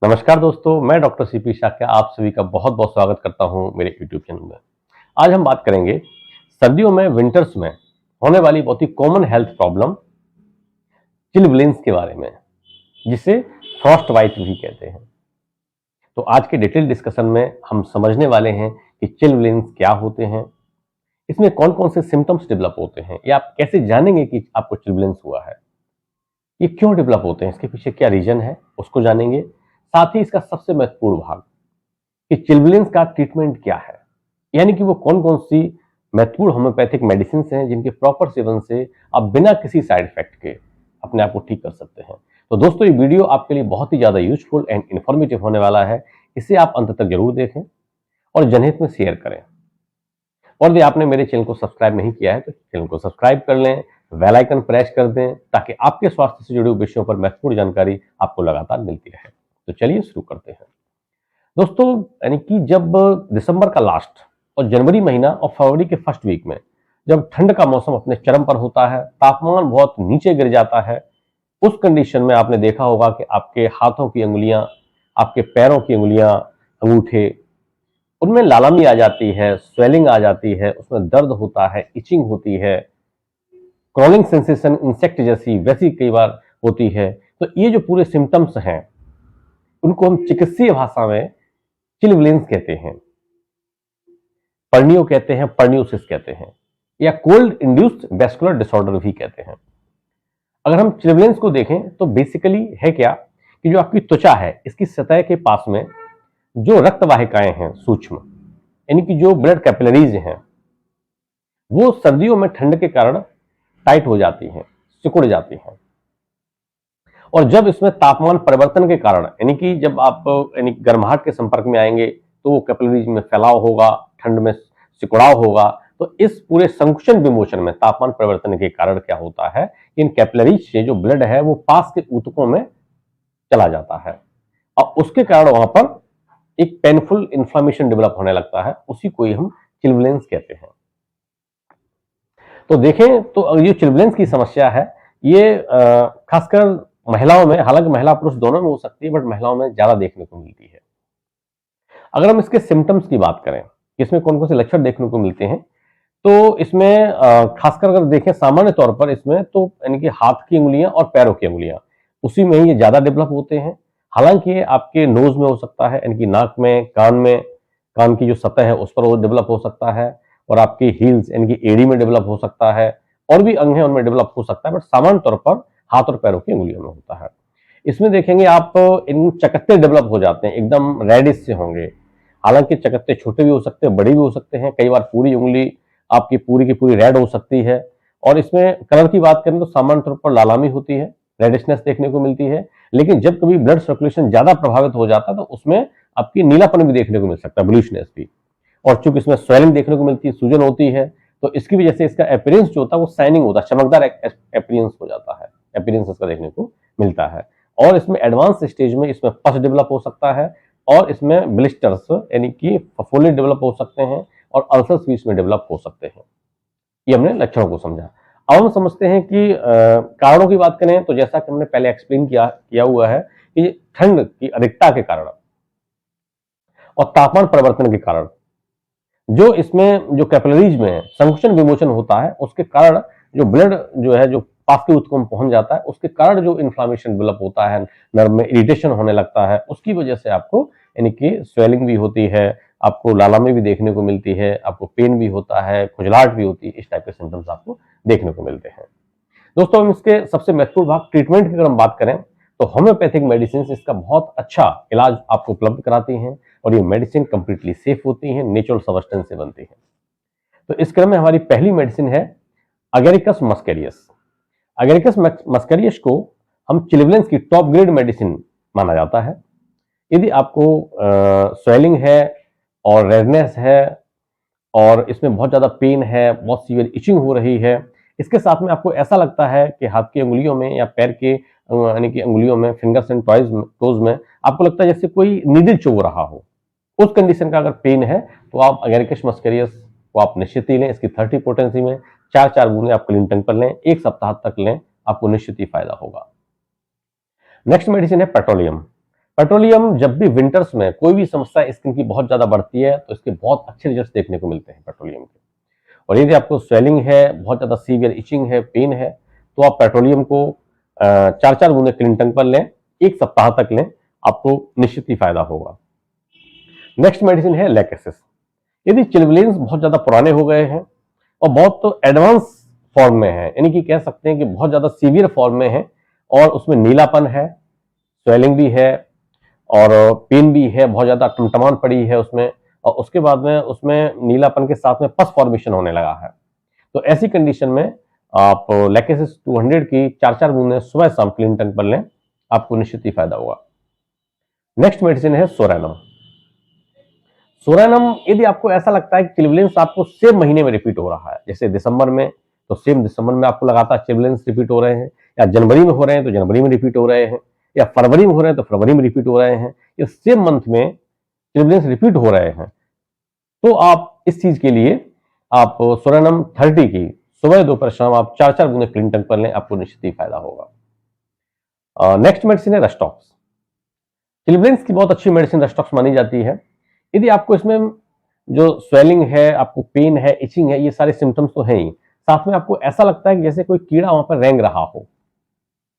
नमस्कार दोस्तों, मैं डॉक्टर सीपी शाक्य आप सभी का बहुत बहुत स्वागत करता हूं मेरे यूट्यूब चैनल में। आज हम बात करेंगे सर्दियों में, विंटर्स में होने वाली बहुत ही कॉमन हेल्थ प्रॉब्लम चिलब्लेंस के बारे में, जिसे फ्रॉस्ट बाइट भी कहते हैं। तो आज के डिटेल डिस्कशन में हम समझने वाले हैं कि चिलब्लेंस क्या होते हैं, इसमें कौन कौन से सिम्टम्स डेवलप होते हैं, या आप कैसे जानेंगे कि आपको चिलब्लेंस हुआ है, ये क्यों डेवलप होते हैं, इसके पीछे क्या रीजन है, उसको जानेंगे। साथ ही इसका सबसे महत्वपूर्ण भाग कि चिलब्लेंस का ट्रीटमेंट क्या है, यानी कि वो कौन कौन सी महत्वपूर्ण होम्योपैथिक मेडिसिन हैं जिनके प्रॉपर सेवन से आप बिना किसी साइड इफेक्ट के अपने आप को ठीक कर सकते हैं। तो दोस्तों, ये वीडियो आपके लिए बहुत ही ज्यादा यूजफुल एंड इन्फॉर्मेटिव होने वाला है। इसे आप अंत तक जरूर देखें और जनहित में शेयर करें। और यदि आपने मेरे चैनल को सब्सक्राइब नहीं किया है तो चैनल को सब्सक्राइब कर लें, बेल आइकन प्रेस कर दें, ताकि आपके स्वास्थ्य से जुड़े हुए विषयों पर महत्वपूर्ण जानकारी आपको लगातार मिलती रहे। तो चलिए शुरू करते हैं दोस्तों। यानी कि जब दिसंबर का लास्ट और जनवरी महीना और फरवरी के फर्स्ट वीक में जब ठंड का मौसम अपने चरम पर होता है, तापमान बहुत नीचे गिर जाता है, उस कंडीशन में आपने देखा होगा कि आपके हाथों की अंगुलियां, आपके पैरों की अंगुलियां, अंगूठे, उनमें लालामी आ जाती है, स्वेलिंग आ जाती है, उसमें दर्द होता है, इचिंग होती है, क्रॉलिंग सेंसेशन इंसेक्ट जैसी वैसी कई बार होती है। तो ये जो पूरे सिम्टम्स हैं, उनको हम चिकित्सीय भाषा में चिलब्लेंस कहते हैं, पर्नियो कहते हैं, पर्नियोसिस कहते हैं, या कोल्ड इंड्यूस्ड वैस्कुलर डिसऑर्डर भी कहते हैं। अगर हम चिलब्लेंस को देखें तो बेसिकली है क्या कि जो आपकी त्वचा है, इसकी सतह के पास में जो रक्त वाहिकाएं हैं सूक्ष्म, यानी कि जो ब्लड कैपिलरीज हैं, वो सर्दियों में ठंड के कारण टाइट हो जाती हैं, सिकुड़ जाती हैं। और जब इसमें तापमान परिवर्तन के कारण, यानी कि जब आप यानी गर्माहट के संपर्क में आएंगे तो वो कैपिलरीज में फैलाव होगा, ठंड में सिकुड़ाव होगा। तो इस पूरे संकुचन विमोचन में तापमान परिवर्तन के कारण क्या होता है, इन कैपिलरीज से जो ब्लड है वो पास के ऊतकों में चला जाता है और उसके कारण वहां पर एक पेनफुल इन्फ्लामेशन डेवलप होने लगता है। उसी को ही हम चिलब्लेंस कहते हैं। तो देखें तो ये चिलब्लेंस की समस्या है, ये खासकर महिलाओं में, हालांकि महिला पुरुष दोनों में हो सकती है, बट महिलाओं में ज्यादा देखने को मिलती है। अगर हम इसके सिम्टम्स की बात करें, इसमें कौन कौन से लक्षण देखने को मिलते हैं, तो इसमें खासकर अगर देखें सामान्य तौर पर, इसमें तो यानी कि हाथ की उंगलियां और पैरों की उंगलियां, उसी में ही ये ज्यादा डेवलप होते हैं। हालांकि ये आपके नोज में हो सकता है, यानी कि नाक में, कान की जो सतह है उस पर वो डेवलप हो सकता है, और आपकी हील्स यानी कि एड़ी में डेवलप हो सकता है, और भी अंग हैं उनमें डेवलप हो सकता है, बट सामान्य तौर पर हाथ और पैरों की उंगलियों में होता है। इसमें देखेंगे आप, इन चकत्ते डेवलप हो जाते हैं, एकदम रेडिश से होंगे। हालांकि चकत्ते छोटे भी हो सकते हैं, बड़े भी हो सकते हैं, कई बार पूरी उंगली आपकी पूरी की पूरी रेड हो सकती है। और इसमें कलर की बात करें तो सामान्य तौर पर लालामी होती है, रेडिशनेस देखने को मिलती है। लेकिन जब कभी ब्लड सर्कुलेशन ज्यादा प्रभावित हो जाता है तो उसमें आपकी नीलापन भी देखने को मिल सकता है, ब्लूइशनेस भी। और चूंकि इसमें स्वेलिंग देखने को मिलती है, सूजन होती है, तो इसकी वजह से इसका अपीयरेंस जो होता है वो शाइनिंग होता है, चमकदार अपीयरेंस हो जाता है, अपीयरेंस इसका देखने को मिलता है। और इसमें एडवांस स्टेज में इसमें पस डेवलप हो सकता है, और इसमें ब्लिस्टर्स यानी कि फफोले डेवलप हो सकते हैं, और अल्सर्स भी इसमें डेवलप हो सकते हैं। ये हमने लक्षणों को समझा। अब हम समझते हैं कि कारणों की बात करें तो जैसा कि हमने पहले एक्सप्लेन किया हुआ है कि ठंड की अधिकता के कारण और तापमान परिवर्तन के कारण जो इसमें जो कैपिलरीज में संकुचन विमोचन होता है, उसके कारण जो ब्लड जो है जो पास के ऊतकों में पहुंच जाता है, उसके कारण जो इन्फ्लामेशन डेवलप होता है, नर्व में इरिटेशन होने लगता है, उसकी वजह से आपको यानी कि स्वेलिंग भी होती है, आपको लालामी भी देखने को मिलती है, आपको पेन भी होता है, खुजलाहट भी होती है, इस टाइप के सिम्टम्स आपको देखने को मिलते हैं। दोस्तों, हम इसके सबसे महत्वपूर्ण भाग ट्रीटमेंट की अगर हम बात करें तो होम्योपैथिक मेडिसिन इसका बहुत अच्छा इलाज आपको उपलब्ध कराती हैं, और ये मेडिसिन कंप्लीटली सेफ होती हैं, नेचुरल सब्सटेंस से बनती हैं। तो इस क्रम में हमारी पहली मेडिसिन है अगेरिकस मस्केरियस। अगेरिकस मस्केरियस को हम चिलब्लेंस की टॉप ग्रेड मेडिसिन माना जाता है। यदि आपको स्वेलिंग है और रेडनेस है, और इसमें बहुत ज्यादा पेन है, बहुत सीवियर इचिंग हो रही है, इसके साथ में आपको ऐसा लगता है कि हाथ की अंगुलियों में या पैर के यानी कि अंगुलियों में, फिंगर्स एंड टोज में आपको लगता है जैसे कोई नीडल चुभ रहा हो, उस कंडीशन का अगर पेन है तो आप अगेरिकस मस्केरियस को आप निश्चित ही लें। इसकी 30 पोटेंसी में 4-4 बूंदें आप क्लीन टंग पर लें, 1 सप्ताह तक लें, आपको निश्चित ही फायदा होगा। नेक्स्ट मेडिसिन है पेट्रोलियम। पेट्रोलियम जब भी विंटर्स में कोई भी समस्या स्किन की बहुत ज्यादा बढ़ती है तो इसके बहुत अच्छे रिजल्ट्स देखने को मिलते हैं पेट्रोलियम के। और यदि आपको स्वेलिंग है, बहुत ज्यादा सीवियर इचिंग है, पेन है, तो आप पेट्रोलियम को 4-4 बूंदे क्लीन टंग पर लें, 1 सप्ताह तक लें, आपको निश्चित ही फायदा होगा। नेक्स्ट मेडिसिन है लैकेसिस। यदि चिलब्लेंस बहुत ज्यादा पुराने हो गए हैं और बहुत तो एडवांस फॉर्म में है, यानी कि कह सकते हैं कि बहुत ज्यादा सीवियर फॉर्म में है और उसमें नीलापन है, स्वेलिंग भी है और पेन भी है, बहुत ज्यादा टमटमान पड़ी है उसमें, और उसके बाद में उसमें नीलापन के साथ में पस फॉर्मेशन होने लगा है, तो ऐसी कंडीशन में आप लैकेसिस 200 की 4-4 बूंदें सुबह शाम क्लीन टंग पर लें, आपको निश्चित ही फायदा होगा। नेक्स्ट मेडिसिन है सोरेनम। सोरेनम, यदि आपको ऐसा लगता है कि चिलब्लेंस आपको सेम महीने में रिपीट हो रहा है, जैसे दिसंबर में, तो सेम दिसंबर में आपको लगातार चिलब्लेंस रिपीट हो रहे हैं, या जनवरी में हो रहे हैं तो जनवरी में रिपीट हो रहे हैं, या फरवरी में हो रहे हैं तो फरवरी में रिपीट हो रहे हैं, या सेम मंथ में चिलब्लेंस रिपीट हो रहे हैं, तो आप इस चीज के लिए आप सोरेनम 30 की सुबह दोपहर शाम आप 4-4 बूंदे क्लीन टंग पर लें, आपको निश्चित ही फायदा होगा। नेक्स्ट मेडिसिन है रस्टॉक्स। चिलब्लेंस की बहुत अच्छी मेडिसिन रस्टॉक्स मानी जाती है। यदि आपको इसमें जो स्वेलिंग है, आपको पेन है, इचिंग है, ये सारे सिम्टम्स तो हैं ही, साथ में आपको ऐसा लगता है कि जैसे कोई कीड़ा वहां पर रेंग रहा हो,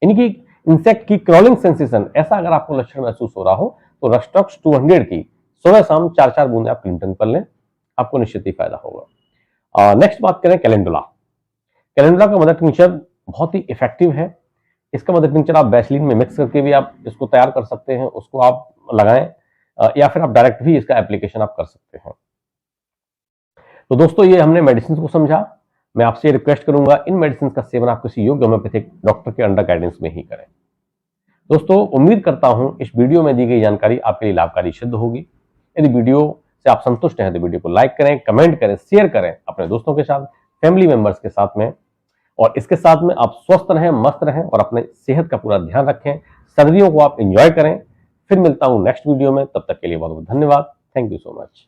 यानी कि इंसेक्ट की क्रॉलिंग सेंसेशन, ऐसा अगर आपको लक्षण महसूस हो रहा हो, तो रस्टॉक्स 200 की सुबह शाम 4-4 बूंदे आप क्लीन टंग पर लें, आपको निश्चित ही फायदा होगा। नेक्स्ट बात करें कैलेंडुला। कैलेंडुला का मदर टिंचर बहुत ही इफेक्टिव है। इसका मदर टिंचर आप वैसलीन में मिक्स करके भी आप इसको तैयार कर सकते हैं, उसको आप लगाएं, या फिर आप डायरेक्ट भी इसका एप्लीकेशन आप कर सकते हैं। तो दोस्तों, ये हमने मेडिसिन को समझा। मैं आपसे रिक्वेस्ट करूंगा इन मेडिसिन का सेवन आप किसी योग्य होम्योपैथिक डॉक्टर के अंडर गाइडेंस में ही करें। दोस्तों, उम्मीद करता हूं इस वीडियो में दी गई जानकारी आपके लिए लाभकारी सिद्ध होगी। यदि वीडियो से आप संतुष्ट हैं तो वीडियो को लाइक करें, कमेंट करें, शेयर करें अपने दोस्तों के साथ, फैमिली मेंबर्स के साथ में, और इसके साथ में आप स्वस्थ रहें, मस्त रहें और अपने सेहत का पूरा ध्यान रखें। सर्दियों को आप एंजॉय करें। फिर मिलता हूं नेक्स्ट वीडियो में, तब तक के लिए बहुत बहुत धन्यवाद। Thank you so much.